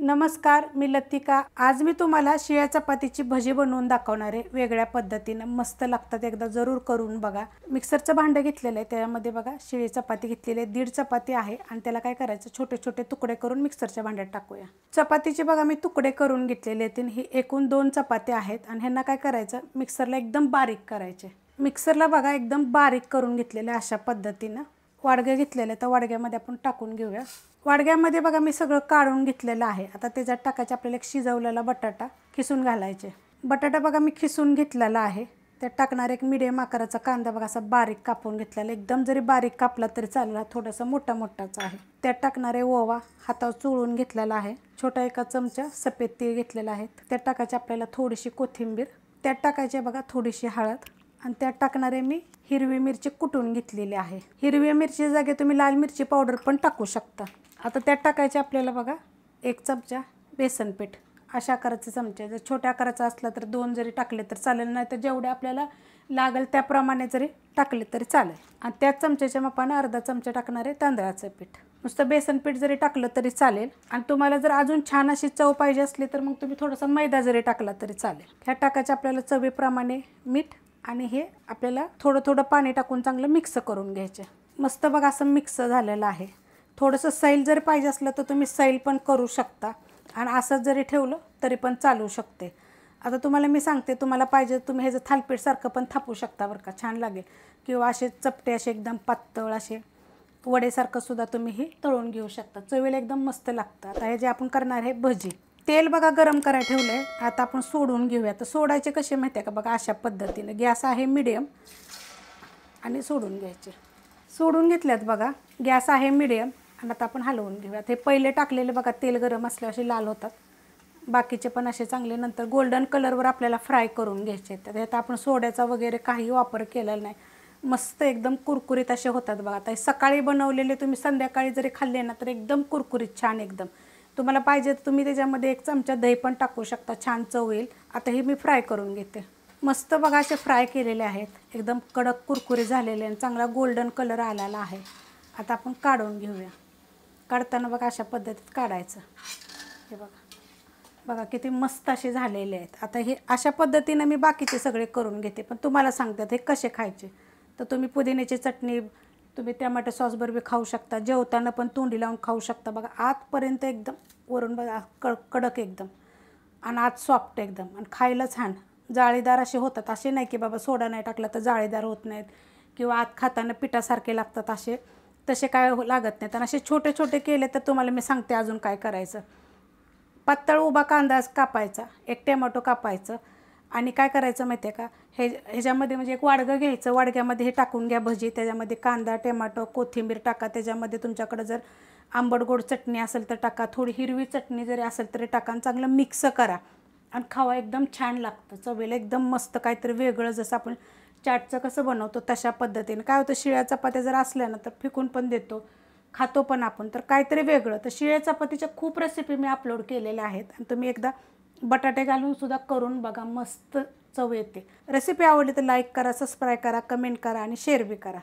नमस्कार, मी लतिका। आज मी तुम्हाला शिळ्या चपातीची भजी बनवून दाखवणार आहे वेगळ्या पद्धतीने। मस्त लागतात, एकदा जरूर करून बघा। मिक्सरचं भांडं घेतलेलं आहे, त्यामध्ये बघा शिळी चपाती घेतलेली आहे, 1.5 चपाती आहे आणि त्याला काय करायचं, छोटे छोटे तुकडे करून मिक्सरच्या भांड्यात टाकूया। चपातीचे बघा मी तुकडे करून घेतलेले आहेत, ही एकूण 2 चपात्या आहेत आणि ह्यांना काय करायचं, मिक्सरला एकदम बारीक करायचे। मिक्सरला बघा एकदम बारीक करून घेतलेले अशा पद्धतीने। वाडगे घेतलेले तर वाडग्यामध्ये आपण टाकून घेऊया। वाडग्यामध्ये बघा मी सगळं काढून घेतलेलं आहे। आता त्याच्यात टाकायचे आपल्याला एक शिजवलेला बटाटा खिसून घालायचे। बटाटा बघा मी खिसून घेतलेला आहे। त्यात टाकणार एक मीडियम आकाराचा कांदा बघा असा बारीक कापून घेतलेला, एकदम जरी बारीक कापला तरी चालेल, थोडासा मोठा मोठाच आहे। त्यात टाकणार आहे ओवा हातावर चुळून घेतलेला आहे। छोटा एका चमचा सफेद तीळ घेतलेला आहे। त्यात टाकायचे आपल्याला थोडीशी कोथिंबीर। त्यात टाकायचे बघा थोडीशी हळद आणि त्यात टाकणारे मी हिरवी मिरची कुटून घेतलेली आहे। हिरवी मिरची जागे तुम्ही लाल मिरची पावडर पण टाकू शकता। आता त्यात टाकायचे आपल्याला बघा 1 चमचा बेसन पीठ, अशा आकाराचे चमचे। जर छोट्या आकाराचा असला तर 2 जरी टाकले तर चालेल, नाही तर जेवढे आपल्याला लागेल त्याप्रमाणे जरी टाकले तरी चालेल। आणि त्याच चमच्याच्या मापाने अर्धा चमचा टाकणार आहे तांदळाचं पीठ। नुसतं बेसन पीठ जरी टाकलं तरी चालेल आणि तुम्हाला जर अजून छान अशी चव पाहिजे असली तर मग तुम्ही थोडासा मैदा जरी टाकला तरी चालेल। ह्यात टाकायचे आपल्याला चवीप्रमाणे मीठ आणि हे आपल्याला थोडं थोडं पाणी टाकून चांगलं मिक्स करून घ्यायचे। मस्त बघा असं मिक्स झालेलं आहे। थोडंसं सैल जर पाहिजे असलं तर तुम्ही सैल पण करू शकता आणि असंच जरी ठेवलं तरी पण चालू शकते। आता तुम्हाला मी सांगते, तुम्हाला पाहिजे तुम्ही हे जर थालपीठ सारखं पण थापू शकता बरं का, छान लागेल। किंवा असे चपटे असे एकदम पातळ असे वडेसारखं सुद्धा तुम्ही हे तळून घेऊ शकता, चवीला एकदम मस्त लागतं। आता हे जे आपण करणार आहे भजी, तेल बघा गरम करायला ठेवलं आहे, आता आपण सोडून घेऊया। तर सोडायचे कसे माहिती आहे का बघा, अशा पद्धतीने गॅस आहे मीडियम आणि सोडून घ्यायचे। सोडून घेतल्यात बघा, गॅस आहे मीडियम आणि आता आपण हलवून घेऊयात। हे पहिले टाकलेले बघा तेल गरम असल्यावर असे लाल होतात, बाकीचे पण असे चांगले नंतर गोल्डन कलरवर आपल्याला फ्राय करून घ्यायचे। तर आता आपण सोड्याचा वगैरे काही वापर केलेला नाही, मस्त एकदम कुरकुरीत असे होतात बघा। आता सकाळी बनवलेले तुम्ही संध्याकाळी जरी खाल्ले ना तर एकदम कुरकुरीत छान एकदम। तुम्हाला पाहिजे तर तुम्ही त्याच्यामध्ये 1 चमचा दही पण टाकू शकता, छान चव येईल। आता हे मी फ्राय करून घेते। मस्त बघा असे फ्राय केलेले आहेत, एकदम कडक कुरकुरीत झालेले आणि चांगला गोल्डन कलर आलेला आहे। आता आपण काढून घेऊया। काढताना बघा अशा पद्धतीत काढायचं। हे बघा किती मस्त असे झालेले आहेत। आता हे अशा पद्धतीने मी बाकीचे सगळे करून घेते, पण तुम्हाला सांगतात हे कसे खायचे। तर तुम्ही पुदिन्याची चटणी, तुम्ही टमाटो सॉस बरोबर खाऊ शकता, जेवताना पण तोंडी लावून खाऊ शकता। बघा आतपर्यंत एकदम वरून बघा कडक एकदम आणि आत सॉफ्ट एकदम आणि खायला छान जाळीदार असे होतात। असे नाही की बाबा सोडा नाही टाकला तर जाळीदार होत नाहीत किंवा आत खाताना पिठासारखे लागतात, तसे काय लागत नाहीत। आणि असे छोटे छोटे केले तर तुम्हाला मी सांगते अजून काय करायचं। पातळ उभा कांदा कापायचा, 1 टोमॅटो कापायचं आणि काय करायचं माहिती आहे का, ह्याच्यामध्ये म्हणजे एक वाडगं घ्यायचं, वाडग्यामध्ये हे टाकून घ्या भजी। त्याच्यामध्ये कांदा टोमॅटो कोथिंबीर टाका, त्याच्यामध्ये तुमच्याकडे जर आंबट गोड चटणी असेल तर टाका, थोडी हिरवी चटणी जरी असेल तरी टाका आणि चांगलं मिक्स करा आणि खावा, एकदम छान लागतं चवीला, एकदम मस्त काहीतरी वेगळं। जसं आपण चाटचं कसं बनवतो तशा पद्धतीने। काय होतं, शिळ्या चपात्या जर असल्या ना तर फेकून पण देतो, खातो पण आपण, तर काहीतरी वेगळं। तर शिळ्या चपातीच्या खूप रेसिपी मी अपलोड केलेल्या आहेत आणि तुम्ही एकदा बटाटे घालून सुद्धा करून बघा, मस्त चव येते। रेसिपी आवडली तर लाईक करा, सबस्क्राईब करा, कमेंट करा आणि शेअर बी करा।